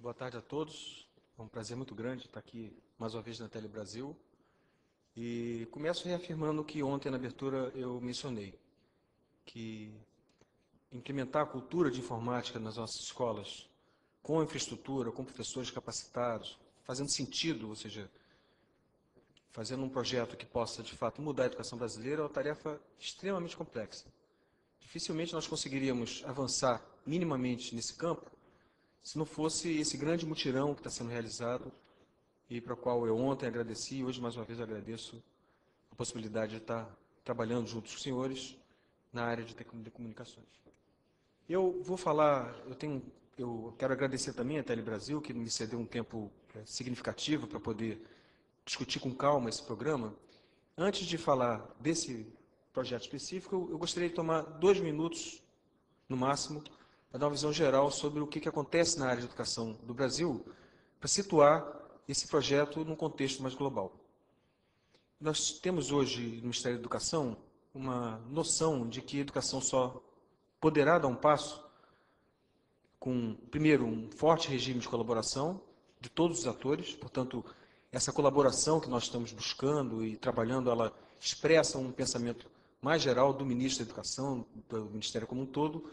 Boa tarde a todos. É um prazer muito grande estar aqui mais uma vez na Tele Brasil. E começo reafirmando o que ontem na abertura eu mencionei, que implementar a cultura de informática nas nossas escolas, com infraestrutura, com professores capacitados, fazendo sentido, ou seja, fazendo um projeto que possa de fato mudar a educação brasileira, é uma tarefa extremamente complexa. Dificilmente nós conseguiríamos avançar minimamente nesse campo se não fosse esse grande mutirão que está sendo realizado e para o qual eu ontem agradeci e hoje mais uma vez agradeço a possibilidade de estar trabalhando junto com os senhores na área de telecomunicações. Eu vou falar, eu quero agradecer também a Tele Brasil, que me cedeu um tempo significativo para poder discutir com calma esse programa. Antes de falar desse projeto específico, eu gostaria de tomar 2 minutos, no máximo, para dar uma visão geral sobre o que acontece na área de educação do Brasil, para situar esse projeto num contexto mais global. Nós temos hoje no Ministério da Educação uma noção de que a educação só poderá dar um passo com, primeiro, um forte regime de colaboração de todos os atores, portanto, essa colaboração que nós estamos buscando e trabalhando, ela expressa um pensamento mais geral do ministro da Educação, do Ministério como um todo,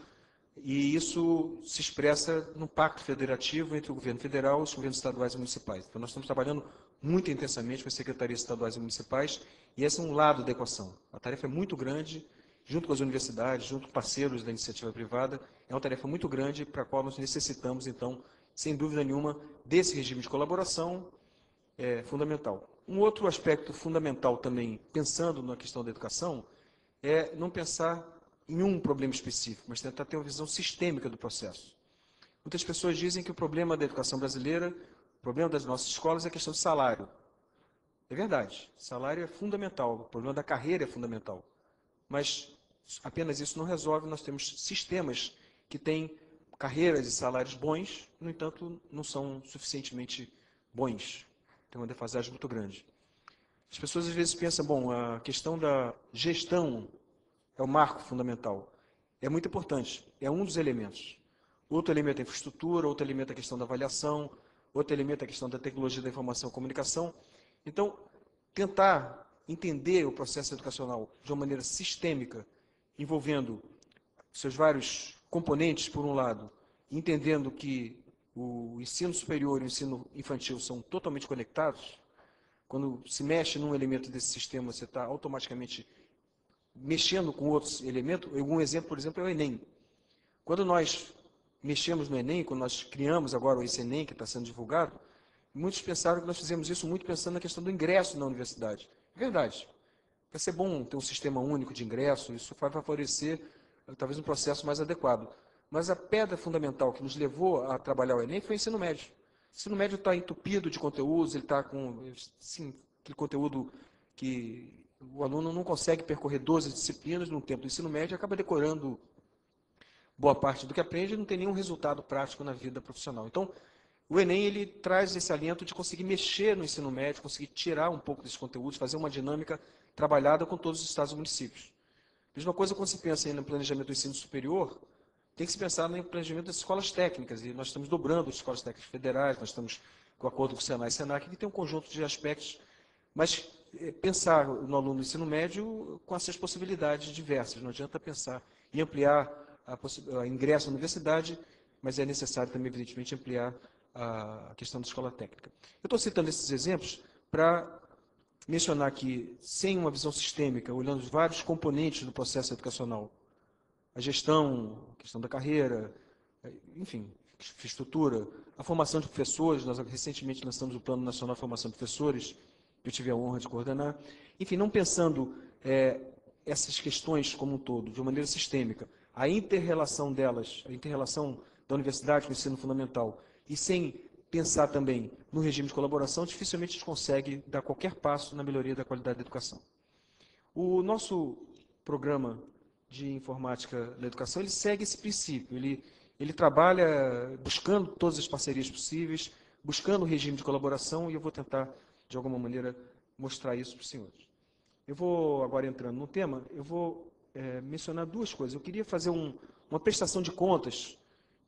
e isso se expressa no pacto federativo entre o governo federal e os governos estaduais e municipais. Então, nós estamos trabalhando muito intensamente com as secretarias estaduais e municipais, e esse é um lado da equação. A tarefa é muito grande, junto com as universidades, junto com parceiros da iniciativa privada, é uma tarefa muito grande para a qual nós necessitamos, então, sem dúvida nenhuma, desse regime de colaboração fundamental. Um outro aspecto fundamental também, pensando na questão da educação, é não pensar em um problema específico, mas tentar ter uma visão sistêmica do processo. Muitas pessoas dizem que o problema da educação brasileira, o problema das nossas escolas é a questão de salário. É verdade, salário é fundamental, o problema da carreira é fundamental. Mas apenas isso não resolve, nós temos sistemas que têm carreiras e salários bons, no entanto, não são suficientemente bons. Tem uma defasagem muito grande. As pessoas às vezes pensam, bom, a questão da gestão é o marco fundamental. É muito importante, é um dos elementos. Outro elemento é a infraestrutura, outro elemento é a questão da avaliação, outro elemento é a questão da tecnologia da informação e comunicação. Então, tentar entender o processo educacional de uma maneira sistêmica, envolvendo seus vários componentes, por um lado, entendendo que o ensino superior e o ensino infantil são totalmente conectados. Quando se mexe num elemento desse sistema, você está automaticamente mexendo com outros elementos. Um exemplo, por exemplo, é o Enem. Quando nós mexemos no Enem, quando nós criamos agora esse Enem que está sendo divulgado, muitos pensaram que nós fizemos isso muito pensando na questão do ingresso na universidade. É verdade. Vai ser bom ter um sistema único de ingresso, isso vai favorecer talvez um processo mais adequado. Mas a pedra fundamental que nos levou a trabalhar o Enem foi o ensino médio. O ensino médio está entupido de conteúdos, ele está com sim, aquele conteúdo que o aluno não consegue percorrer 12 disciplinas no tempo do ensino médio e acaba decorando boa parte do que aprende e não tem nenhum resultado prático na vida profissional. Então, o Enem ele traz esse aliento de conseguir mexer no ensino médio, conseguir tirar um pouco desses conteúdos, fazer uma dinâmica trabalhada com todos os estados e municípios. Mesma coisa quando se pensa no planejamento do ensino superior, tem que se pensar no planejamento das escolas técnicas, e nós estamos dobrando as escolas técnicas federais, nós estamos com acordo com o Senai e Senac, que tem um conjunto de aspectos, mas pensar no aluno do ensino médio com essas possibilidades diversas, não adianta pensar em ampliar a ingresso na universidade, mas é necessário também, evidentemente, ampliar a questão da escola técnica. Eu estou citando esses exemplos para mencionar que, sem uma visão sistêmica, olhando os vários componentes do processo educacional, a gestão, a questão da carreira, enfim, infraestrutura, a formação de professores, nós recentemente lançamos o Plano Nacional de Formação de Professores, que eu tive a honra de coordenar, enfim, não pensando essas questões como um todo, de uma maneira sistêmica, a inter-relação delas, a inter-relação da universidade com o ensino fundamental, e sem pensar também no regime de colaboração, dificilmente a gente consegue dar qualquer passo na melhoria da qualidade da educação. O nosso programa de informática da educação, ele segue esse princípio, ele trabalha buscando todas as parcerias possíveis, buscando o regime de colaboração, e eu vou tentar, de alguma maneira, mostrar isso para os senhores. Eu vou, agora entrando no tema, eu vou mencionar duas coisas. Eu queria fazer uma prestação de contas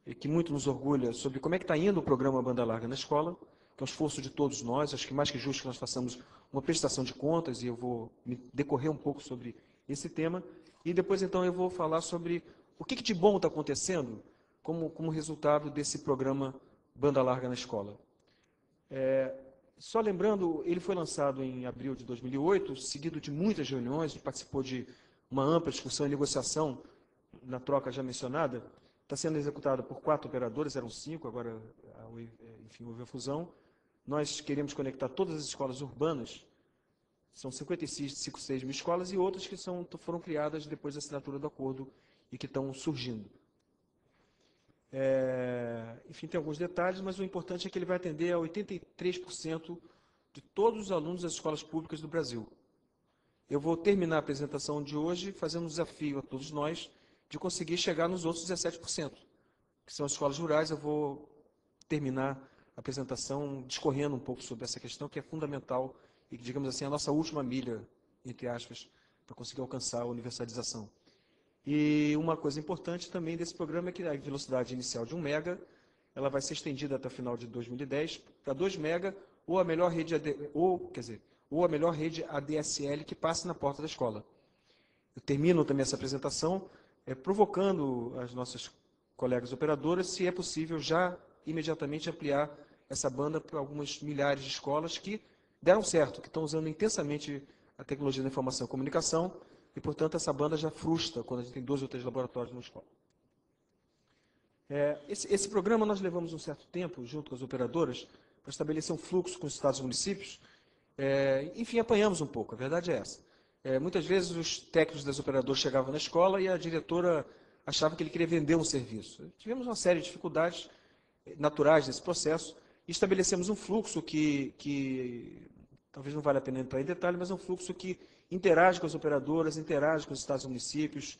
e que muito nos orgulha sobre como é que está indo o programa Banda Larga na escola, que é um esforço de todos nós. Acho que mais que justo que nós façamos uma prestação de contas, e eu vou me decorrer um pouco sobre esse tema, e depois então eu vou falar sobre o que de bom está acontecendo como resultado desse programa Banda Larga na escola. Só lembrando, ele foi lançado em abril de 2008, seguido de muitas reuniões, participou de uma ampla discussão e negociação na troca já mencionada. Está sendo executado por 4 operadores, eram 5, agora, enfim, houve a fusão. Nós queremos conectar todas as escolas urbanas, são 56 mil escolas, e outras que foram criadas depois da assinatura do acordo e que estão surgindo. Enfim, tem alguns detalhes, mas o importante é que ele vai atender a 83% de todos os alunos das escolas públicas do Brasil. Eu vou terminar a apresentação de hoje fazendo um desafio a todos nós de conseguir chegar nos outros 17%, que são as escolas rurais. Eu vou terminar a apresentação discorrendo um pouco sobre essa questão, que é fundamental e, digamos assim, a nossa última milha, entre aspas, para conseguir alcançar a universalização. E uma coisa importante também desse programa é que a velocidade inicial de 1 mega, ela vai ser estendida até o final de 2010 para 2 mega, ou a melhor rede ou a melhor rede ADSL que passe na porta da escola. Eu termino também essa apresentação provocando as nossas colegas operadoras, se é possível já imediatamente ampliar essa banda para algumas milhares de escolas que deram certo, que estão usando intensamente a tecnologia da informação e comunicação, e, portanto, essa banda já frustra quando a gente tem 2 ou 3 laboratórios numa escola. Esse programa nós levamos um certo tempo, junto com as operadoras, para estabelecer um fluxo com os estados e municípios. Enfim, apanhamos um pouco, a verdade é essa. Muitas vezes os técnicos das operadoras chegavam na escola e a diretora achava que ele queria vender um serviço. Tivemos uma série de dificuldades naturais nesse processo e estabelecemos um fluxo que talvez não valha a pena entrar em detalhe, mas é um fluxo que interage com as operadoras, interage com os estados e municípios,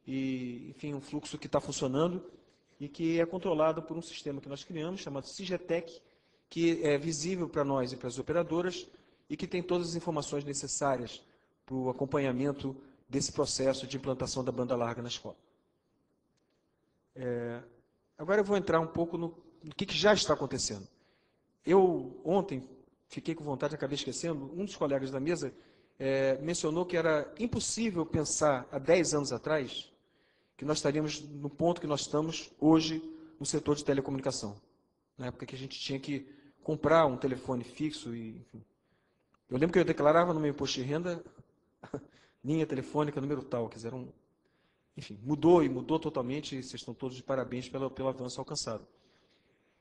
e, enfim, um fluxo que está funcionando e que é controlado por um sistema que nós criamos, chamado Sigetec, que é visível para nós e para as operadoras e que tem todas as informações necessárias para o acompanhamento desse processo de implantação da banda larga na escola. Agora eu vou entrar um pouco no que já está acontecendo. Eu, ontem, fiquei com vontade, acabei esquecendo, um dos colegas da mesa mencionou que era impossível pensar há 10 anos atrás que nós estaríamos no ponto que nós estamos hoje no setor de telecomunicação. Na época que a gente tinha que comprar um telefone fixo. Enfim. Eu lembro que eu declarava no meu imposto de renda linha telefônica, número tal, quer dizer, enfim, mudou e mudou totalmente, e vocês estão todos de parabéns pelo avanço alcançado.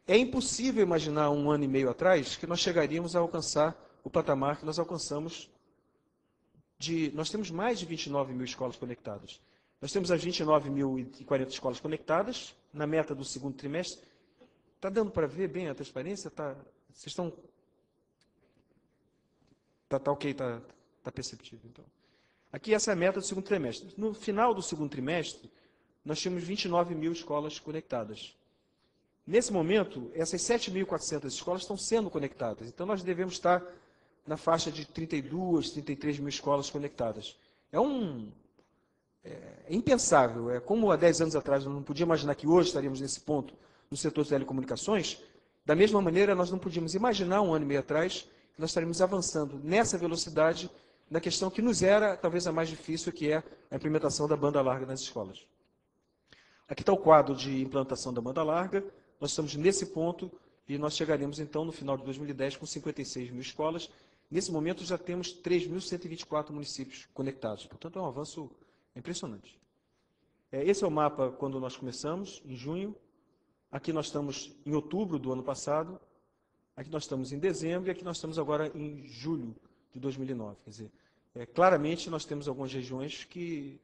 É impossível imaginar 1 ano e meio atrás que nós chegaríamos a alcançar o patamar que nós alcançamos nós temos mais de 29 mil escolas conectadas. Nós temos as 29.040 escolas conectadas na meta do segundo trimestre. Está dando para ver bem a transparência? Vocês estão... Está ok, está perceptível. Então. Aqui essa é a meta do segundo trimestre. No final do segundo trimestre, nós tínhamos 29 mil escolas conectadas. Nesse momento, essas 7.400 escolas estão sendo conectadas. Então, nós devemos estar na faixa de 32, 33 mil escolas conectadas. É impensável. É como há 10 anos atrás eu não podia imaginar que hoje estaríamos nesse ponto no setor de telecomunicações. Da mesma maneira, nós não podíamos imaginar 1 ano e meio atrás que nós estaríamos avançando nessa velocidade na questão que nos era talvez a mais difícil, que é a implementação da banda larga nas escolas. Aqui está o quadro de implantação da banda larga. Nós estamos nesse ponto e nós chegaremos, então, no final de 2010, com 56 mil escolas. Nesse momento, já temos 3.124 municípios conectados. Portanto, é um avanço impressionante. Esse é o mapa quando nós começamos, em junho. Aqui nós estamos em outubro do ano passado. Aqui nós estamos em dezembro e aqui nós estamos agora em julho de 2009. Quer dizer, claramente nós temos algumas regiões que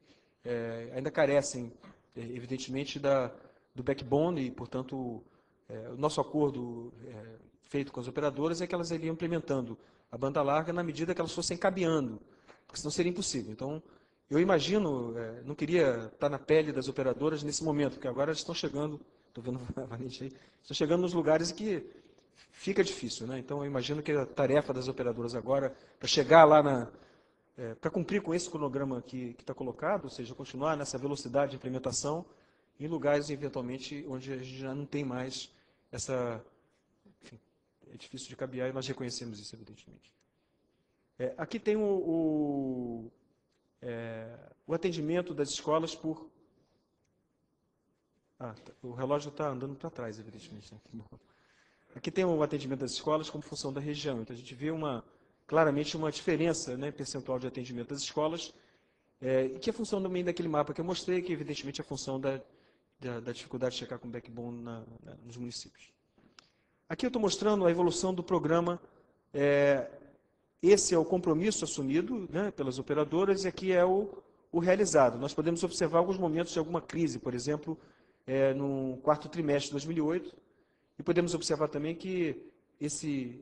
ainda carecem, evidentemente, do backbone e, portanto, o nosso acordo feito com as operadoras é que elas iriam implementando a banda larga na medida que elas fossem cabeando, porque senão seria impossível. Então, eu imagino, não queria estar na pele das operadoras nesse momento, porque agora elas estão chegando, estou vendo a Valente aí, estão chegando nos lugares em que fica difícil, né? Então, eu imagino que a tarefa das operadoras agora, para chegar lá para cumprir com esse cronograma que está colocado, ou seja, continuar nessa velocidade de implementação, em lugares, eventualmente, onde a gente já não tem mais essa... Enfim, é difícil de cabear e nós reconhecemos isso, evidentemente. Aqui tem o atendimento das escolas por... o relógio está andando para trás, evidentemente. Né? Aqui tem o atendimento das escolas como função da região. Então, a gente vê claramente uma diferença, né, percentual de atendimento das escolas, que é função também daquele mapa que eu mostrei, que evidentemente é função da dificuldade de chegar com backbone nos municípios. Aqui eu estou mostrando a evolução do programa. Esse é o compromisso assumido, né, pelas operadoras, e aqui é o realizado. Nós podemos observar alguns momentos de alguma crise, por exemplo, no quarto trimestre de 2008, e podemos observar também que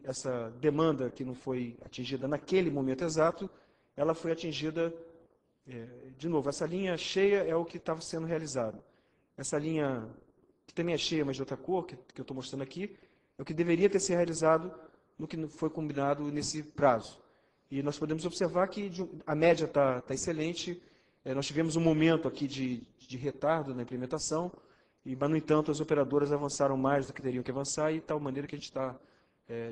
essa demanda que não foi atingida naquele momento exato, ela foi atingida, de novo, essa linha cheia é o que estava sendo realizado. Essa linha, que também é cheia, mas de outra cor, que eu estou mostrando aqui, é o que deveria ter sido realizado no que foi combinado nesse prazo. E nós podemos observar que a média está excelente. Nós tivemos um momento aqui de retardo na implementação, mas, no entanto, as operadoras avançaram mais do que teriam que avançar, e de tal maneira que a gente está,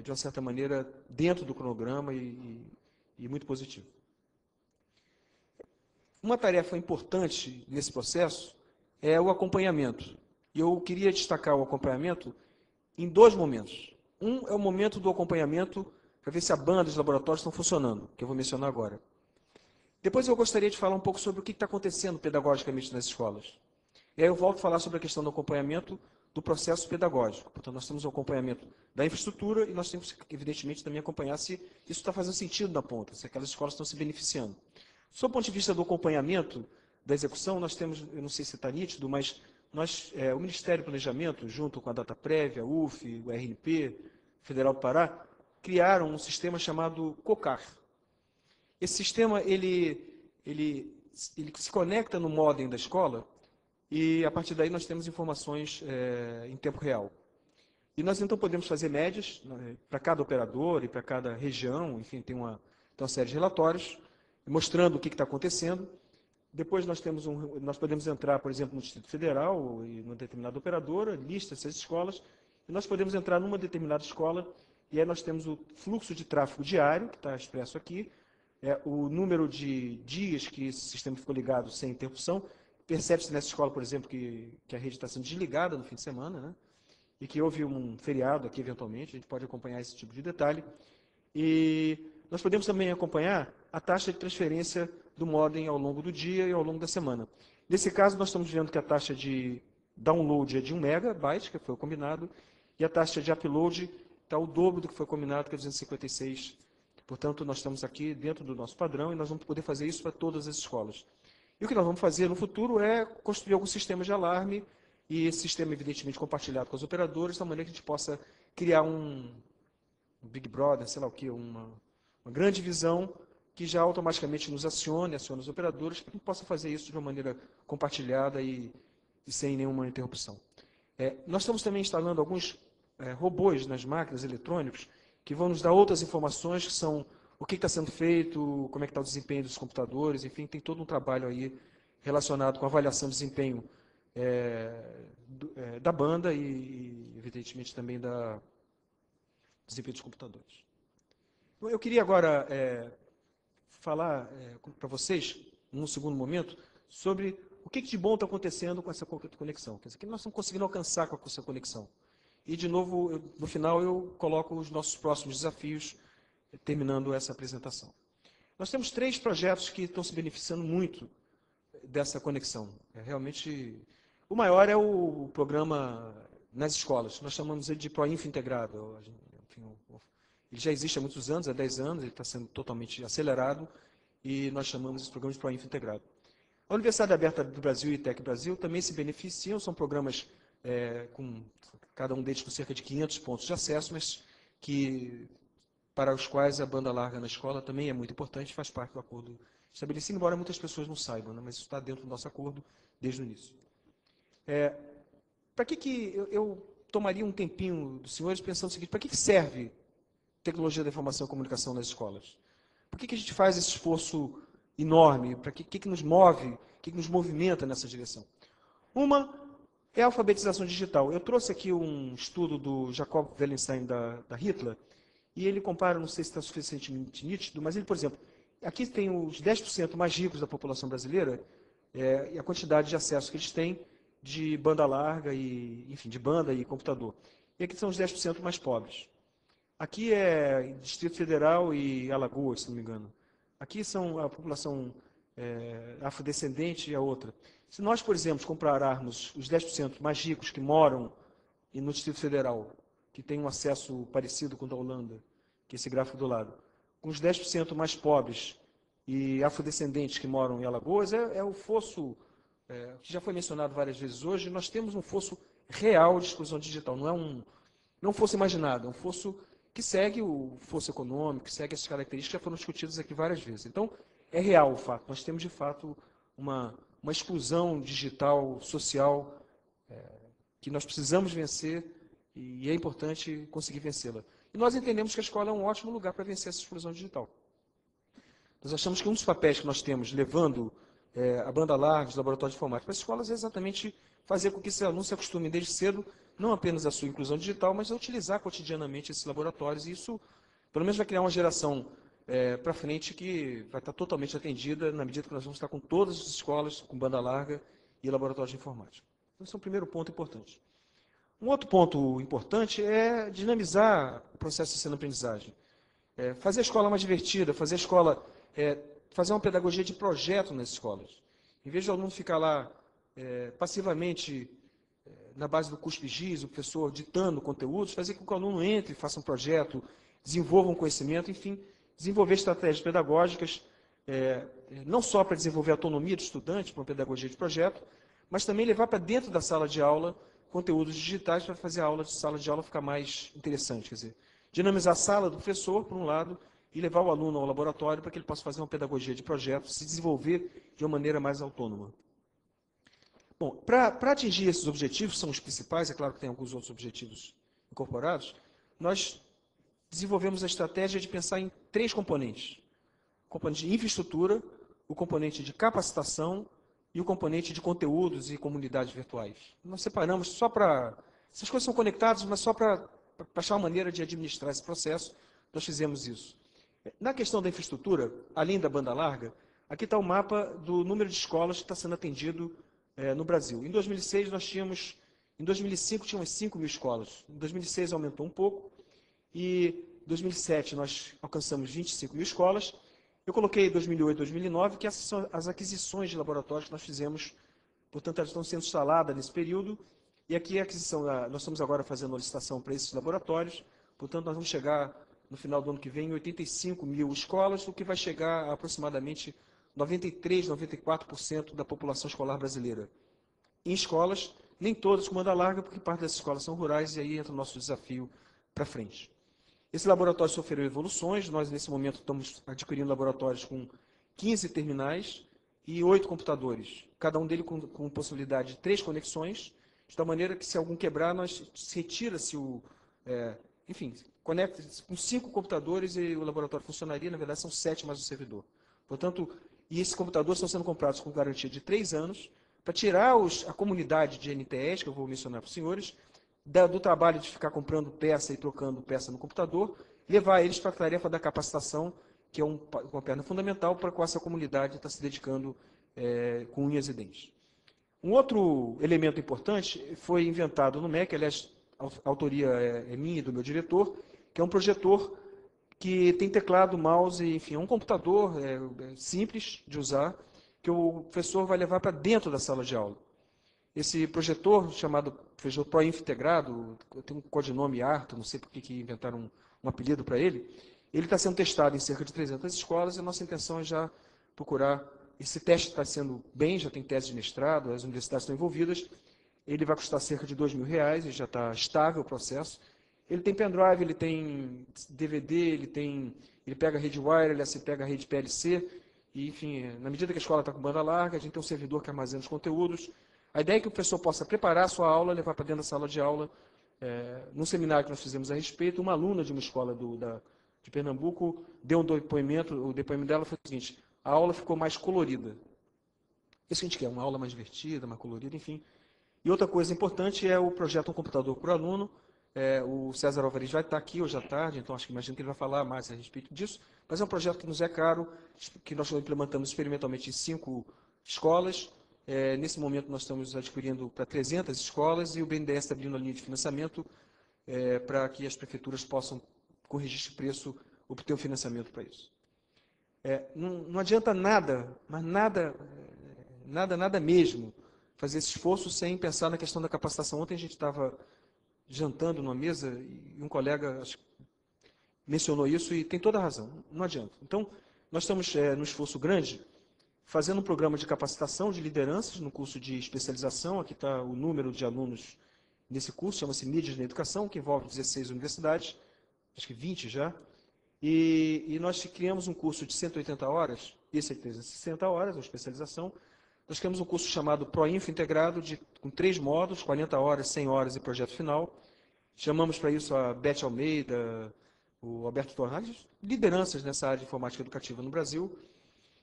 de uma certa maneira, dentro do cronograma e muito positivo. Uma tarefa importante nesse processo é o acompanhamento. E eu queria destacar o acompanhamento em dois momentos. Um é o momento do acompanhamento para ver se a banda e os laboratórios estão funcionando, que eu vou mencionar agora. Depois eu gostaria de falar um pouco sobre o que está acontecendo pedagogicamente nas escolas. E aí eu volto a falar sobre a questão do acompanhamento do processo pedagógico. Portanto, nós temos o acompanhamento da infraestrutura e nós temos que, evidentemente, também acompanhar se isso está fazendo sentido na ponta, se aquelas escolas estão se beneficiando. Sob o ponto de vista do acompanhamento da execução, nós temos, eu não sei se está nítido, mas o Ministério do Planejamento, junto com a Dataprévia, a UF, o RNP, Federal do Pará, criaram um sistema chamado COCAR. Esse sistema ele se conecta no modem da escola e, a partir daí, nós temos informações em tempo real. E nós, então, podemos fazer médias, né, para cada operador e para cada região, enfim, tem uma série de relatórios mostrando o que está acontecendo. Depois nós podemos entrar, por exemplo, no Distrito Federal e numa determinada operadora, lista essas escolas, e nós podemos entrar numa determinada escola, e aí nós temos o fluxo de tráfego diário, que está expresso aqui, o número de dias que esse sistema ficou ligado sem interrupção. Percebe-se nessa escola, por exemplo, que a rede está sendo desligada no fim de semana, né? E que houve um feriado aqui, eventualmente, a gente pode acompanhar esse tipo de detalhe. E nós podemos também acompanhar a taxa de transferência do modem ao longo do dia e ao longo da semana. Nesse caso, nós estamos vendo que a taxa de download é de 1 megabyte, que foi o combinado, e a taxa de upload está o dobro do que foi combinado, que é 256. Portanto, nós estamos aqui dentro do nosso padrão e nós vamos poder fazer isso para todas as escolas. E o que nós vamos fazer no futuro é construir algum sistema de alarme, e esse sistema, evidentemente, compartilhado com os operadores, de maneira que a gente possa criar um Big Brother, sei lá o quê, uma grande visão que já automaticamente nos acione os operadores, para que a gente possa fazer isso de uma maneira compartilhada e sem nenhuma interrupção. Nós estamos também instalando alguns robôs nas máquinas eletrônicos que vão nos dar outras informações, que são o que está sendo feito, como é que está o desempenho dos computadores, enfim, tem todo um trabalho aí relacionado com a avaliação de desempenho da banda e, evidentemente, também do desempenho dos computadores. Eu queria agora falar para vocês, num segundo momento, sobre o que de bom está acontecendo com essa conexão. Quer dizer, o que nós estamos conseguindo alcançar com essa conexão. E, de novo, no final, eu coloco os nossos próximos desafios, terminando essa apresentação. Nós temos 3 projetos que estão se beneficiando muito dessa conexão. Realmente, o maior é o programa nas escolas. Nós chamamos ele de ProInfo Integrado. Enfim, ele já existe há muitos anos, há 10 anos, ele está sendo totalmente acelerado, e nós chamamos esse programa de ProInfo Integrado. A Universidade Aberta do Brasil e ITEC Brasil também se beneficiam, são programas com cada um deles com cerca de 500 pontos de acesso, mas para os quais a banda larga na escola também é muito importante, faz parte do acordo estabelecido, embora muitas pessoas não saibam, né, mas isso está dentro do nosso acordo desde o início. Para que eu tomaria um tempinho dos senhores pensando o seguinte: para que serve tecnologia da informação e comunicação nas escolas? Por que a gente faz esse esforço enorme? Para que nos move, o que nos movimenta nessa direção? Uma é a alfabetização digital. Eu trouxe aqui um estudo do Jacob Wallenstein da Hitler, e ele compara, não sei se está suficientemente nítido, mas ele, por exemplo, aqui tem os 10% mais ricos da população brasileira, e a quantidade de acesso que eles têm de banda larga, e, enfim, de banda e computador. E aqui são os 10% mais pobres. Aqui é Distrito Federal e Alagoas, se não me engano. Aqui são a população afrodescendente e a outra. Se nós, por exemplo, compararmos os 10% mais ricos que moram no Distrito Federal, que tem um acesso parecido com o da Holanda, que é esse gráfico do lado, com os 10% mais pobres e afrodescendentes que moram em Alagoas, é o fosso, que já foi mencionado várias vezes hoje, nós temos um fosso real de exclusão digital, não fosse imaginado, é um fosso que segue o fosso econômico, que segue essas características que já foram discutidas aqui várias vezes. Então, é real o fato. Nós temos, de fato, uma exclusão digital, social, que nós precisamos vencer e é importante conseguir vencê-la. E nós entendemos que a escola é um ótimo lugar para vencer essa exclusão digital. Nós achamos que um dos papéis que nós temos, levando a banda larga, os laboratórios de informática para as escolas, é exatamente fazer com que esses alunos se acostumem desde cedo, não apenas à sua inclusão digital, mas a utilizar cotidianamente esses laboratórios. E isso, pelo menos, vai criar uma geração para frente que vai estar totalmente atendida na medida que nós vamos estar com todas as escolas, com banda larga e laboratórios de informática. Então, esse é o primeiro ponto importante. Um outro ponto importante é dinamizar o processo de ensino-aprendizagem. Fazer a escola mais divertida, fazer a escola, fazer uma pedagogia de projeto nas escolas. Em vez do aluno ficar lá passivamente na base do cuspigis, o professor ditando conteúdos, fazer com que o aluno entre, faça um projeto, desenvolva um conhecimento, enfim, desenvolver estratégias pedagógicas, não só para desenvolver a autonomia do estudante, para uma pedagogia de projeto, mas também levar para dentro da sala de aula conteúdos digitais para fazer a aula de sala de aula ficar mais interessante. Quer dizer, dinamizar a sala do professor, por um lado, e levar o aluno ao laboratório para que ele possa fazer uma pedagogia de projeto, se desenvolver de uma maneira mais autônoma. Bom, para atingir esses objetivos, que são os principais, é claro que tem alguns outros objetivos incorporados, nós desenvolvemos a estratégia de pensar em 3 componentes. O componente de infraestrutura, o componente de capacitação e o componente de conteúdos e comunidades virtuais. Nós separamos só para... Essas coisas são conectadas, mas só para achar uma maneira de administrar esse processo, nós fizemos isso. Na questão da infraestrutura, além da banda larga, aqui está o mapa do número de escolas que está sendo atendido no Brasil. Em 2006, nós tínhamos... Em 2005, tínhamos 5.000 escolas. Em 2006, aumentou um pouco. E em 2007, nós alcançamos 25.000 escolas. Eu coloquei 2008 e 2009, que essas são as aquisições de laboratórios que nós fizemos, portanto, elas estão sendo instaladas nesse período, e aqui a aquisição, nós estamos agora fazendo a licitação para esses laboratórios, portanto, nós vamos chegar, no final do ano que vem, em 85.000 escolas, o que vai chegar a aproximadamente 93%, 94% da população escolar brasileira. Em escolas, nem todas com banda larga, porque parte dessas escolas são rurais, e aí entra o nosso desafio para frente. Esse laboratório sofreu evoluções, nós nesse momento estamos adquirindo laboratórios com 15 terminais e 8 computadores, cada um deles com possibilidade de 3 conexões, de tal maneira que se algum quebrar, retira-se o... enfim, conecta com 5 computadores e o laboratório funcionaria, na verdade são 7 mais o servidor. Portanto, e esses computadores estão sendo comprados com garantia de 3 anos, para tirar a comunidade de NTS, que eu vou mencionar para os senhores, do trabalho de ficar comprando peça e trocando peça no computador, levar eles para a tarefa da capacitação, que é uma perna fundamental para a qual essa comunidade está se dedicando com unhas e dentes. Um outro elemento importante foi inventado no MEC, aliás, a autoria é minha e do meu diretor, que é um projetor que tem teclado, mouse, enfim, é um computador simples de usar, que o professor vai levar para dentro da sala de aula. Esse projetor, chamado projetor ProInf integrado, tem um codinome Arthur, não sei por que inventaram um apelido para ele, ele está sendo testado em cerca de 300 escolas e a nossa intenção é já procurar... Esse teste está sendo bem, já tem tese de mestrado, as universidades estão envolvidas, ele vai custar cerca de R$2.000, e já está estável o processo. Ele tem pendrive, ele tem DVD, ele pega a rede wireless, ele pega a rede PLC, e, enfim, na medida que a escola está com banda larga, a gente tem um servidor que armazena os conteúdos. A ideia é que o professor possa preparar a sua aula, levar para dentro da sala de aula. Num seminário que nós fizemos a respeito, uma aluna de uma escola de Pernambuco deu um depoimento, o depoimento dela foi o seguinte: a aula ficou mais colorida. Isso que a gente quer, uma aula mais divertida, mais colorida, enfim. E outra coisa importante é o projeto Um Computador por Aluno. O César Alvarez vai estar aqui hoje à tarde, então imagino que ele vai falar mais a respeito disso. Mas é um projeto que nos é caro, que nós implementamos experimentalmente em 5 escolas. Nesse momento, nós estamos adquirindo para 300 escolas e o BNDES está abrindo a linha de financiamento para que as prefeituras possam, com registro de preço, obter o financiamento para isso. Não adianta nada, mas nada mesmo, fazer esse esforço sem pensar na questão da capacitação. Ontem a gente estava jantando numa mesa e um colega mencionou isso e tem toda a razão, não adianta. Então, nós estamos num esforço grande, fazendo um programa de capacitação de lideranças no curso de especialização. Aqui está o número de alunos nesse curso, chama-se Mídias na Educação, que envolve 16 universidades, acho que 20 já. E nós criamos um curso de 180 horas, esse é de 360 horas, a especialização. Nós criamos um curso chamado ProInfo Integrado, com 3 módulos, 40 horas, 100 horas e projeto final. Chamamos para isso a Beth Almeida, o Alberto Tornales, lideranças nessa área de informática educativa no Brasil.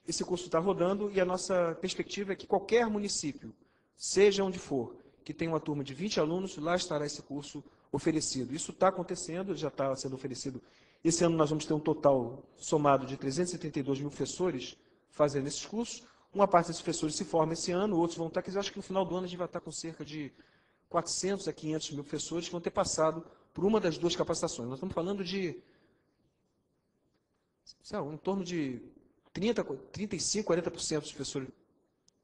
Esse curso está rodando e a nossa perspectiva é que qualquer município, seja onde for, que tenha uma turma de 20 alunos, lá estará esse curso oferecido. Isso está acontecendo, já está sendo oferecido. Esse ano nós vamos ter um total somado de 372 mil professores fazendo esses cursos. Uma parte desses professores se forma esse ano, outros vão estar, quer dizer, acho que no final do ano a gente vai estar com cerca de 400 a 500 mil professores que vão ter passado por uma das 2 capacitações. Nós estamos falando de, sei lá, em torno de 35, 40% dos professores.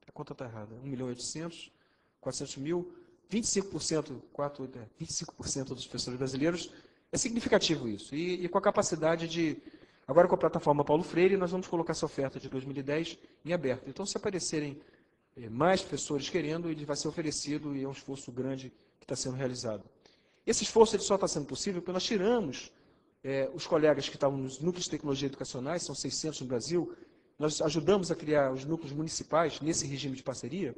A conta está errada. 1.800.000, 400 mil, 25%, 25% dos professores brasileiros. É significativo isso. E com a capacidade de... Agora, com a plataforma Paulo Freire, nós vamos colocar essa oferta de 2010 em aberto. Então, se aparecerem mais professores querendo, ele vai ser oferecido e é um esforço grande que está sendo realizado. Esse esforço ele só está sendo possível porque nós tiramos os colegas que estavam nos núcleos de tecnologia educacionais, são 600 no Brasil, nós ajudamos a criar os núcleos municipais nesse regime de parceria,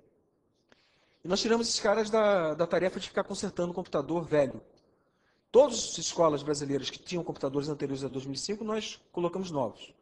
e nós tiramos esses caras da tarefa de ficar consertando o computador velho. Todas as escolas brasileiras que tinham computadores anteriores a 2005, nós colocamos novos.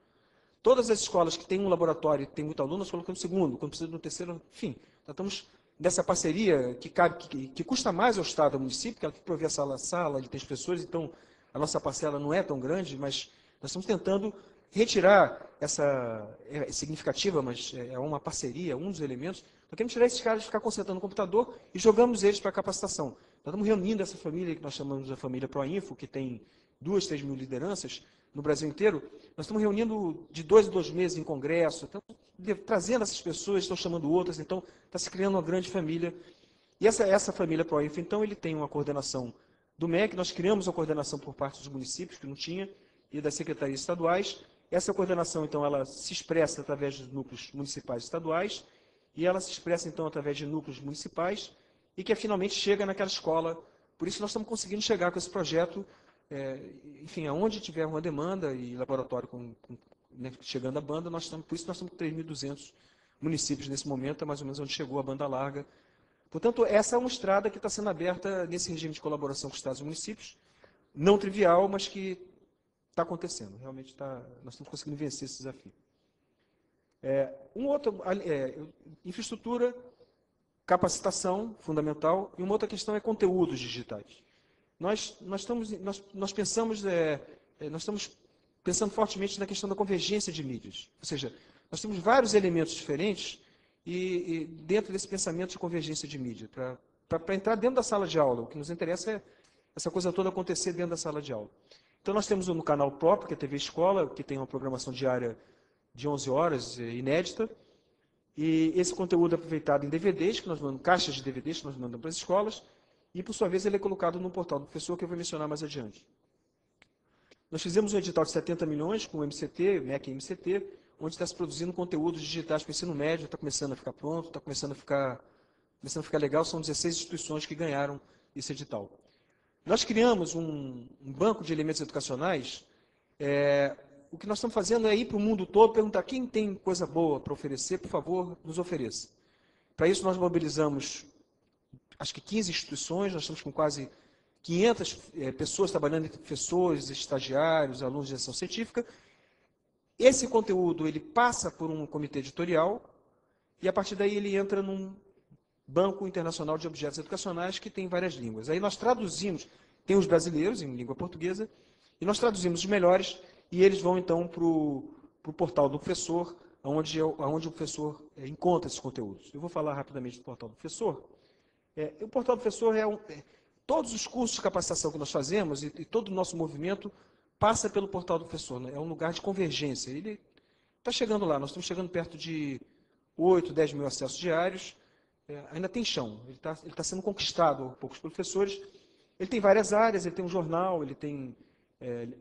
Todas as escolas que têm um laboratório e tem muito aluno, nós colocamos segundo, quando precisa de um terceiro, enfim. Nós estamos nessa parceria que custa mais ao Estado e ao município, porque ela tem que prover a sala, ele tem as pessoas, então a nossa parcela não é tão grande, mas nós estamos tentando retirar essa, significativa, mas é uma parceria, um dos elementos. Nós queremos tirar esses caras de ficar consertando o computador e jogamos eles para a capacitação. Nós estamos reunindo essa família que nós chamamos de família ProInfo, que tem 2, 3 mil lideranças no Brasil inteiro. Nós estamos reunindo de 2 em 2 meses em congresso, trazendo essas pessoas, estão chamando outras, então está se criando uma grande família. E essa família ProInfo, então, ele tem uma coordenação do MEC, nós criamos a coordenação por parte dos municípios, que não tinha, e das secretarias estaduais. Essa coordenação, então, ela se expressa através dos núcleos municipais e estaduais, e ela se expressa, então, através de núcleos municipais, e que finalmente chega naquela escola. Por isso nós estamos conseguindo chegar com esse projeto, enfim, aonde tiver uma demanda e laboratório né, chegando a banda, por isso nós estamos com 3.200 municípios nesse momento, é mais ou menos onde chegou a banda larga. Portanto, essa é uma estrada que está sendo aberta nesse regime de colaboração com os estados e municípios, não trivial, mas que está acontecendo. Realmente nós estamos conseguindo vencer esse desafio. Infraestrutura, capacitação fundamental, e uma outra questão é conteúdos digitais. Nós estamos pensando fortemente na questão da convergência de mídias. Ou seja, nós temos vários elementos diferentes e dentro desse pensamento de convergência de mídia, para entrar dentro da sala de aula. O que nos interessa é essa coisa toda acontecer dentro da sala de aula. Então, nós temos um canal próprio, que é a TV Escola, que tem uma programação diária de 11 horas, inédita, e esse conteúdo é aproveitado em DVDs, que nós mandamos, caixas de DVDs que nós mandamos para as escolas, e, por sua vez, ele é colocado no portal do professor, que eu vou mencionar mais adiante. Nós fizemos um edital de 70 milhões com o MCT, MEC e MCT, onde está se produzindo conteúdos digitais para o ensino médio, está começando a ficar pronto, está começando a ficar legal, são 16 instituições que ganharam esse edital. Nós criamos um banco de elementos educacionais. O que nós estamos fazendo é ir para o mundo todo, perguntar quem tem coisa boa para oferecer, por favor, nos ofereça. Para isso, nós mobilizamos, acho que 15 instituições, nós estamos com quase 500 pessoas trabalhando, entre professores, estagiários, alunos de gestão científica. Esse conteúdo ele passa por um comitê editorial e, a partir daí, ele entra Banco Internacional de Objetos Educacionais, que tem várias línguas. Aí nós traduzimos, tem os brasileiros em língua portuguesa, e nós traduzimos os melhores, e eles vão então para o portal do professor, onde o professor encontra esses conteúdos. Eu vou falar rapidamente do portal do professor. O portal do professor todos os cursos de capacitação que nós fazemos e todo o nosso movimento passa pelo portal do professor, né? É um lugar de convergência. Ele está chegando lá, nós estamos chegando perto de 8, 10 mil acessos diários. Ainda tem chão, ele tá sendo conquistado aos poucos professores. Ele tem várias áreas, ele tem um jornal, ele tem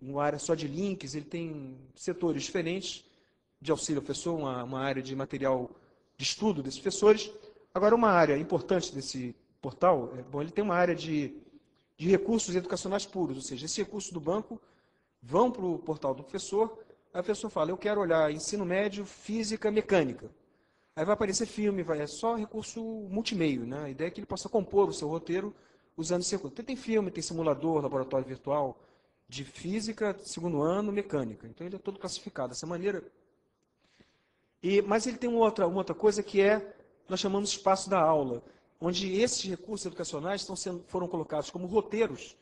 uma área só de links, ele tem setores diferentes de auxílio ao professor, uma área de material de estudo desses professores. Agora, uma área importante desse portal, ele tem uma área de recursos educacionais puros, ou seja, esses recursos do banco vão para o portal do professor, aí o professor fala, eu quero olhar ensino médio, física, mecânica. Aí vai aparecer filme, é só recurso multimeio, né? A ideia é que ele possa compor o seu roteiro usando esse recurso. Então, tem filme, tem simulador, laboratório virtual de física, segundo ano, mecânica. Então ele é todo classificado dessa maneira. Mas ele tem uma outra coisa que nós chamamos de espaço da aula, onde esses recursos educacionais foram colocados como roteiros,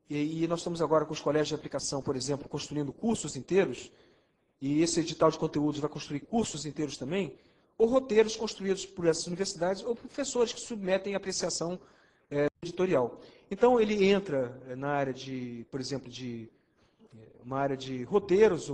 e nós estamos agora com os colégios de aplicação, por exemplo, construindo cursos inteiros, e esse edital de conteúdos vai construir cursos inteiros também, ou roteiros construídos por essas universidades ou professores que submetem a apreciação editorial. Então, ele entra na área de, por exemplo, uma área de roteiros,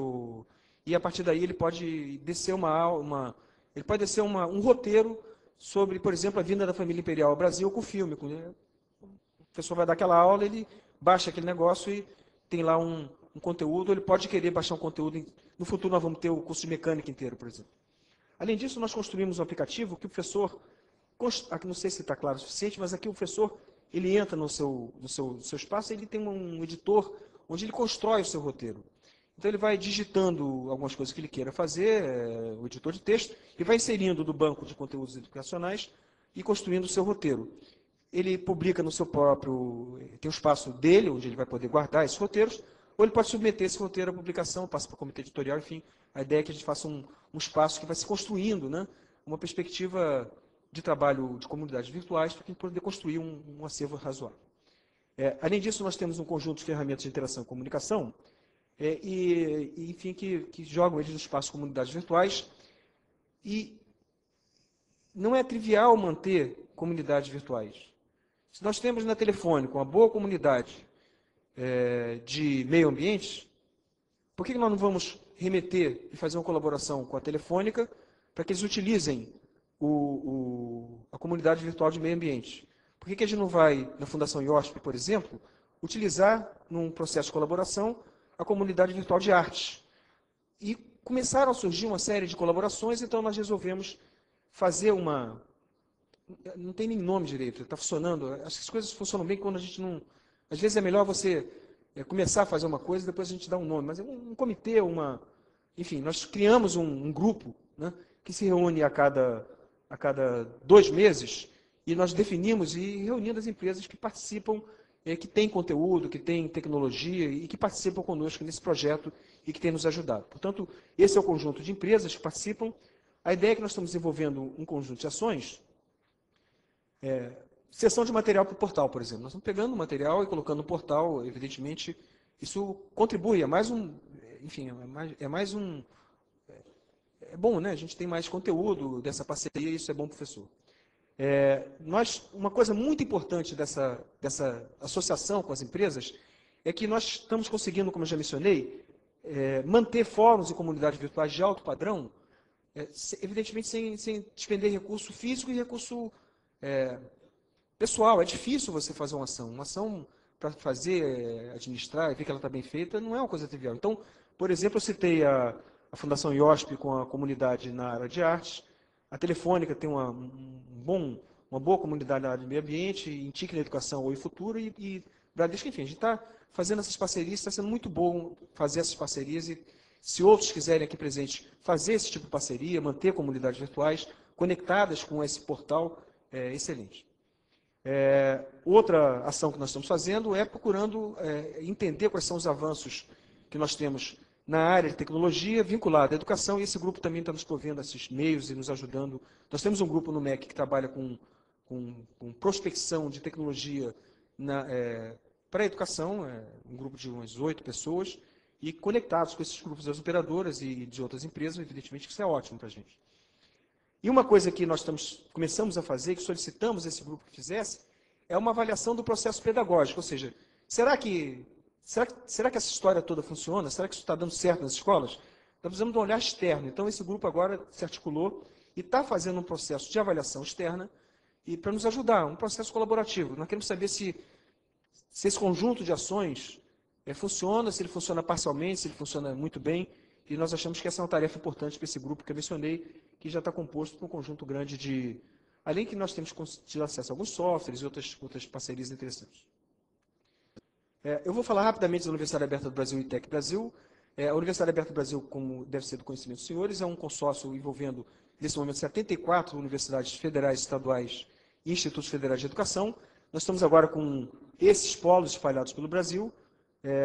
e a partir daí ele pode descer um roteiro sobre, por exemplo, a vinda da família imperial ao Brasil com filme. Né? O professor vai dar aquela aula, ele baixa aquele negócio e tem lá um conteúdo, ele pode querer baixar um conteúdo. No futuro nós vamos ter o curso de mecânica inteiro, por exemplo. Além disso, nós construímos um aplicativo que o professor, aqui não sei se está claro o suficiente, mas aqui o professor, ele entra no seu espaço, ele tem um editor onde ele constrói o seu roteiro. Então ele vai digitando algumas coisas que ele queira fazer, o editor de texto, e vai inserindo do banco de conteúdos educacionais e construindo o seu roteiro. Ele publica no seu próprio, tem um espaço dele, onde ele vai poder guardar esses roteiros, ou ele pode submeter esse roteiro à publicação, passa para o comitê editorial, enfim. A ideia é que a gente faça um espaço que vai se construindo, né? Uma perspectiva de trabalho de comunidades virtuais para a gente poder construir um acervo razoável. Além disso, nós temos um conjunto de ferramentas de interação e comunicação, enfim, que jogam eles no espaço de comunidades virtuais. E não é trivial manter comunidades virtuais. Se nós temos na Telefônica uma boa comunidade de meio ambiente, por que nós não vamos remeter e fazer uma colaboração com a Telefônica para que eles utilizem a comunidade virtual de meio ambiente? Por que a gente não vai, na Fundação IOSP, por exemplo, utilizar, num processo de colaboração, a comunidade virtual de arte? E começaram a surgir uma série de colaborações, então nós resolvemos fazer não tem nem nome direito, está funcionando. Acho que as coisas funcionam bem quando a gente não... Às vezes é melhor você começar a fazer uma coisa e depois a gente dá um nome. Mas é um comitê, enfim, nós criamos um grupo, né, que se reúne a cada 2 meses e nós definimos e reunindo as empresas que participam, que têm conteúdo, que têm tecnologia e que participam conosco nesse projeto e que têm nos ajudado. Portanto, esse é o conjunto de empresas que participam. A ideia é que nós estamos desenvolvendo um conjunto de ações. Sessão de material para o portal, por exemplo. Nós estamos pegando o material e colocando no portal, evidentemente, isso contribui, enfim, é bom, né? A gente tem mais conteúdo dessa parceria e isso é bom para o professor. Uma coisa muito importante dessa associação com as empresas é que nós estamos conseguindo, como eu já mencionei, manter fóruns e comunidades virtuais de alto padrão, evidentemente sem despender recurso físico e recurso pessoal. É difícil você fazer uma ação para fazer, administrar e ver que ela está bem feita, não é uma coisa trivial. Então, por exemplo, eu citei a Fundação IOSP com a comunidade na área de artes, a Telefônica tem uma boa comunidade na área de meio ambiente, Intique na educação, Oi Futuro e Bradesco, enfim, a gente está fazendo essas parcerias, está sendo muito bom fazer essas parcerias e se outros quiserem aqui presentes fazer esse tipo de parceria, manter comunidades virtuais conectadas com esse portal, é excelente. Outra ação que nós estamos fazendo é procurando entender quais são os avanços que nós temos na área de tecnologia vinculada à educação, e esse grupo também está nos provendo esses meios e nos ajudando. Nós temos um grupo no MEC que trabalha com com prospecção de tecnologia para a educação, um grupo de umas 8 pessoas, e conectados com esses grupos das operadoras e de outras empresas, evidentemente que isso é ótimo para a gente. E uma coisa que nós começamos a fazer, que solicitamos esse grupo que fizesse, é uma avaliação do processo pedagógico, ou seja, será que essa história toda funciona? Será que isso está dando certo nas escolas? Nós precisamos de um olhar externo. Então, esse grupo agora se articulou e está fazendo um processo de avaliação externa e para nos ajudar, um processo colaborativo. Nós queremos saber se esse conjunto de ações funciona, se ele funciona parcialmente, se ele funciona muito bem, e nós achamos que essa é uma tarefa importante para esse grupo que eu mencionei, que já está composto por um conjunto grande de... Além que nós temos tido acesso a alguns softwares e outras parcerias interessantes. Eu vou falar rapidamente da Universidade Aberta do Brasil e ITEC Brasil. A Universidade Aberta do Brasil, como deve ser do conhecimento dos senhores, é um consórcio envolvendo, nesse momento, 74 universidades federais, estaduais e institutos federais de educação. Nós estamos agora com esses polos espalhados pelo Brasil,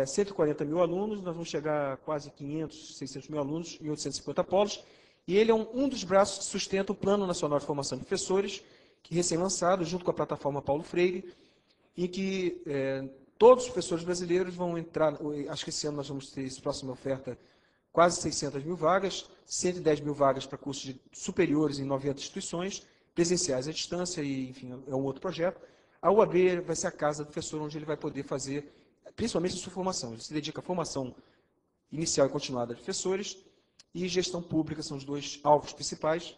140 mil alunos, nós vamos chegar a quase 500, 600 mil alunos em 850 polos, e ele é um dos braços que sustenta o Plano Nacional de Formação de Professores, que recém-lançado, junto com a plataforma Paulo Freire, em que todos os professores brasileiros vão entrar, acho que esse ano nós vamos ter, essa próxima oferta, quase 600 mil vagas, 110 mil vagas para cursos superiores em 90 instituições, presenciais à distância, e, enfim, é um outro projeto. A UAB vai ser a casa do professor, onde ele vai poder fazer, principalmente a sua formação. Ele se dedica à formação inicial e continuada de professores, e gestão pública são os dois alvos principais.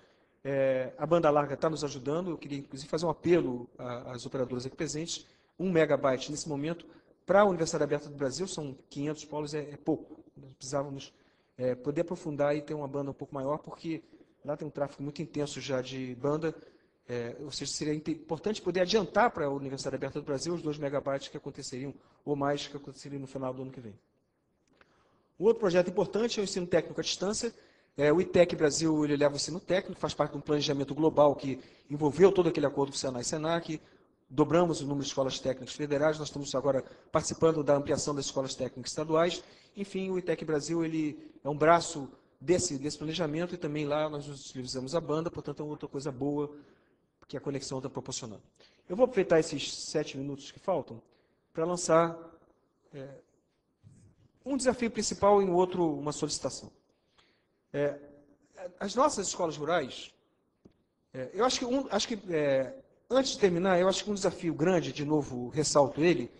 A banda larga está nos ajudando, eu queria, inclusive, fazer um apelo às operadoras aqui presentes. 1 megabyte, nesse momento, para a Universidade Aberta do Brasil, são 500 polos, é pouco. Nós precisávamos poder aprofundar e ter uma banda um pouco maior, porque lá tem um tráfego muito intenso já de banda, ou seja, seria importante poder adiantar para a Universidade Aberta do Brasil os 2 megabytes que aconteceriam, ou mais, que aconteceriam no final do ano que vem. O outro projeto importante é o ensino técnico à distância. O ITEC Brasil ele leva o ensino técnico, faz parte de um planejamento global que envolveu todo aquele acordo com o Senai e Senac. Dobramos o número de escolas técnicas federais, nós estamos agora participando da ampliação das escolas técnicas estaduais. Enfim, o ITEC Brasil ele é um braço desse planejamento, e também lá nós utilizamos a banda, portanto é outra coisa boa que a conexão está proporcionando. Eu vou aproveitar esses 7 minutos que faltam para lançar um desafio principal e uma solicitação. As nossas escolas rurais, eu acho que antes de terminar, eu acho que um desafio grande, de novo, ressalto ele,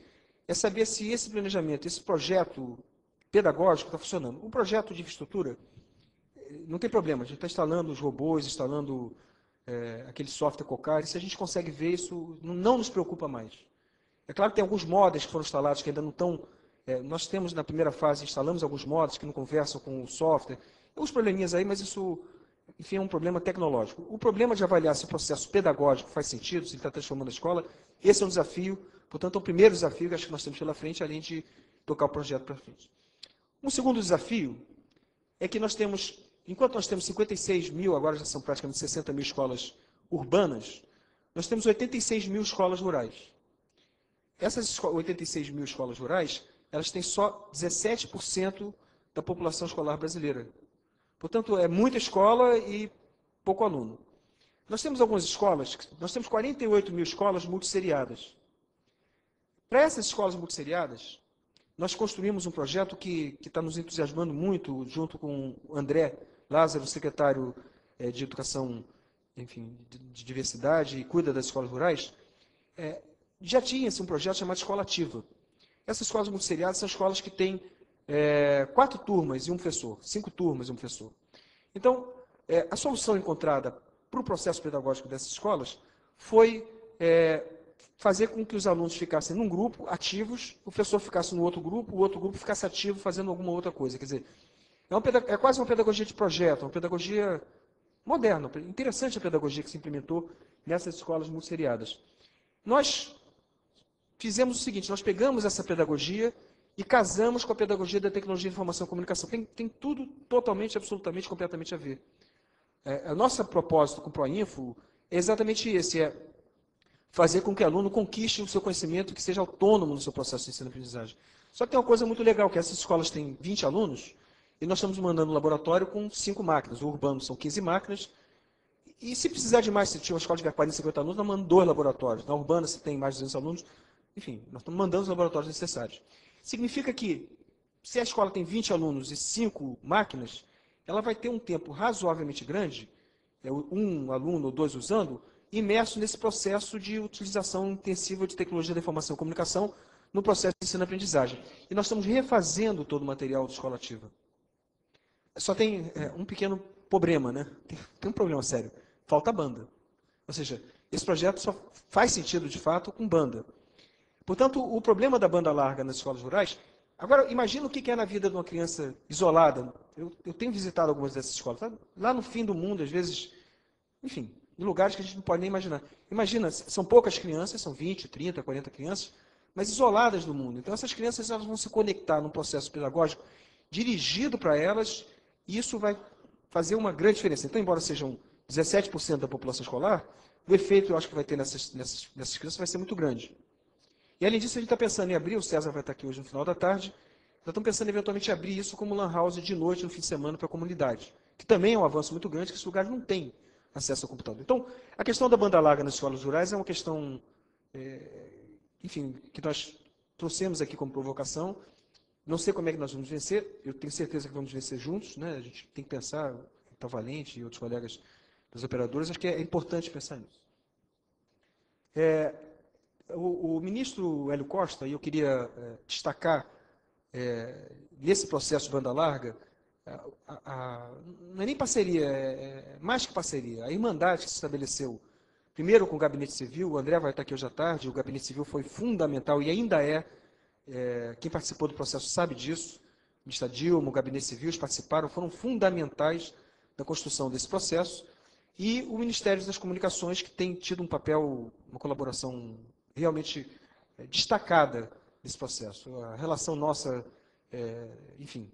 é saber se esse planejamento, esse projeto pedagógico está funcionando. O projeto de infraestrutura, não tem problema, a gente está instalando os robôs, instalando aquele software COCAR, e se a gente consegue ver isso, não nos preocupa mais. É claro que tem alguns mods que foram instalados que ainda não estão... nós temos, na primeira fase, instalamos alguns mods que não conversam com o software, tem uns probleminhas aí, mas isso... Enfim, é um problema tecnológico. O problema de avaliar se o processo pedagógico faz sentido, se ele está transformando a escola, esse é um desafio, portanto, é o primeiro desafio que acho que nós temos pela frente, além de tocar o projeto para frente. Um segundo desafio é que nós temos, enquanto nós temos 56 mil, agora já são praticamente 60 mil escolas urbanas, nós temos 86 mil escolas rurais. Essas 86 mil escolas rurais, elas têm só 17% da população escolar brasileira. Portanto, é muita escola e pouco aluno. Nós temos algumas escolas, nós temos 48 mil escolas multisseriadas. Para essas escolas multisseriadas, nós construímos um projeto que está nos entusiasmando muito, junto com o André Lázaro, secretário de Educação, enfim, de Diversidade, e cuida das escolas rurais. Já tinha-se um projeto chamado Escola Ativa. Essas escolas multisseriadas são escolas que têm 4 turmas e um professor, 5 turmas e um professor. Então, a solução encontrada para o processo pedagógico dessas escolas foi fazer com que os alunos ficassem num grupo, ativos, o professor ficasse no outro grupo, o outro grupo ficasse ativo fazendo alguma outra coisa. Quer dizer, é quase uma pedagogia de projeto, uma pedagogia moderna, interessante a pedagogia que se implementou nessas escolas multisseriadas. Nós fizemos o seguinte, nós pegamos essa pedagogia e casamos com a pedagogia da tecnologia de informação e comunicação. Tem tudo totalmente, absolutamente, completamente a ver. O nosso propósito com o ProInfo é exatamente esse, é fazer com que o aluno conquiste o seu conhecimento, que seja autônomo no seu processo de ensino-aprendizagem. Só que tem uma coisa muito legal, que essas escolas têm 20 alunos, e nós estamos mandando um laboratório com 5 máquinas. O urbano são 15 máquinas, E se precisar de mais, se tiver uma escola de 40, 50 alunos, nós mandamos 2 laboratórios. Na urbana, se tem mais de 200 alunos, enfim, nós estamos mandando os laboratórios necessários. Significa que, se a escola tem 20 alunos e 5 máquinas, ela vai ter um tempo razoavelmente grande, um aluno ou 2 usando, imerso nesse processo de utilização intensiva de tecnologia da informação e comunicação no processo de ensino-aprendizagem. E nós estamos refazendo todo o material de escola ativa. Só tem um pequeno problema, né? Tem um problema sério. Falta banda. Ou seja, esse projeto só faz sentido, de fato, com banda. Portanto, o problema da banda larga nas escolas rurais... Agora, imagina o que é na vida de uma criança isolada. Eu tenho visitado algumas dessas escolas. Tá? Lá no fim do mundo, às vezes, enfim, em lugares que a gente não pode nem imaginar. Imagina, são poucas crianças, são 20, 30, 40 crianças, mas isoladas do mundo. Então, essas crianças elas vão se conectar num processo pedagógico dirigido para elas, e isso vai fazer uma grande diferença. Então, embora sejam 17% da população escolar, o efeito, eu acho que vai ter nessas crianças vai ser muito grande. E, além disso, a gente está pensando em abrir, o César vai estar aqui hoje no final da tarde, nós estamos pensando em eventualmente abrir isso como lan house de noite, no fim de semana, para a comunidade, que também é um avanço muito grande, que esses lugares não têm acesso ao computador. Então, a questão da banda larga nas escolas rurais é uma questão, enfim, que nós trouxemos aqui como provocação. Não sei como é que nós vamos vencer, eu tenho certeza que vamos vencer juntos, né? A gente tem que pensar, o Valente e outros colegas dos operadores, acho que é importante pensar nisso. O ministro Hélio Costa, e eu queria destacar, nesse processo de banda larga, não é nem parceria, é mais que parceria, a irmandade que se estabeleceu, primeiro com o Gabinete Civil, o André vai estar aqui hoje à tarde, o Gabinete Civil foi fundamental e ainda quem participou do processo sabe disso, o ministro Dilma, o Gabinete Civil, eles participaram, foram fundamentais na construção desse processo, e o Ministério das Comunicações, que tem tido um papel, uma colaboração realmente destacada nesse processo. A relação nossa, enfim,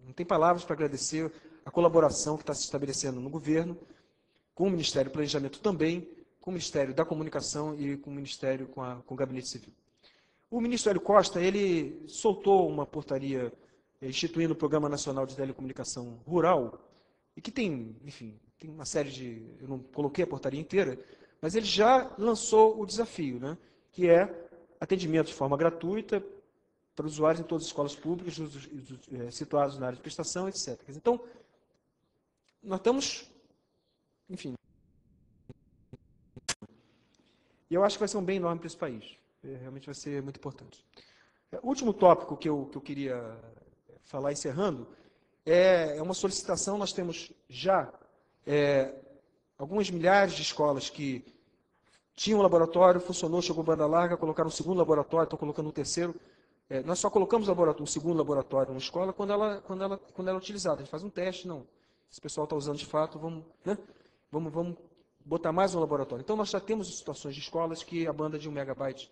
não tem palavras para agradecer a colaboração que está se estabelecendo no governo, com o Ministério do Planejamento também, com o Ministério da Comunicação e com o Ministério, com o Gabinete Civil. O ministro Hélio Costa, ele soltou uma portaria instituindo o Programa Nacional de Telecomunicação Rural, e que tem, enfim, tem uma série de... Eu não coloquei a portaria inteira, mas ele já lançou o desafio, né, que é atendimento de forma gratuita para usuários em todas as escolas públicas, situados na área de prestação, etc. Então, nós estamos, enfim, e eu acho que vai ser um bem enorme para esse país. Realmente vai ser muito importante. O último tópico que eu queria falar, encerrando, é uma solicitação. Nós temos já algumas milhares de escolas que tinham um laboratório, funcionou, chegou banda larga, colocaram um segundo laboratório, estão colocando um terceiro. Nós só colocamos um segundo laboratório numa escola quando ela é utilizada. A gente faz um teste, não. Se o pessoal está usando de fato, vamos botar mais um laboratório. Então, nós já temos situações de escolas que a banda de 1 megabyte,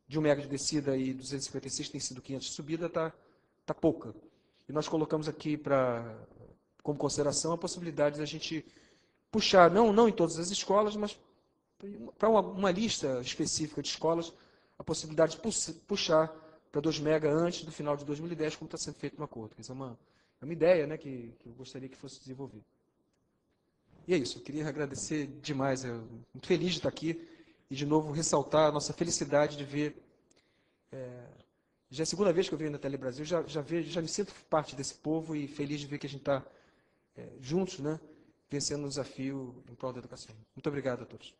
de 1 mega de descida e 256 tem sido 500 de subida, está pouca. E nós colocamos aqui como consideração a possibilidade de a gente puxar, não em todas as escolas, mas para uma lista específica de escolas, a possibilidade de puxar para 2 mega antes do final de 2010, como está sendo feito no acordo. Isso é uma ideia, né, que eu gostaria que fosse desenvolvida. E é isso, eu queria agradecer demais, eu muito feliz de estar aqui e, de novo, ressaltar a nossa felicidade de ver. Já é a segunda vez que eu venho na Telebrasil, já me sinto parte desse povo e feliz de ver que a gente está juntos, né, vencendo o desafio em prol da educação. Muito obrigado a todos.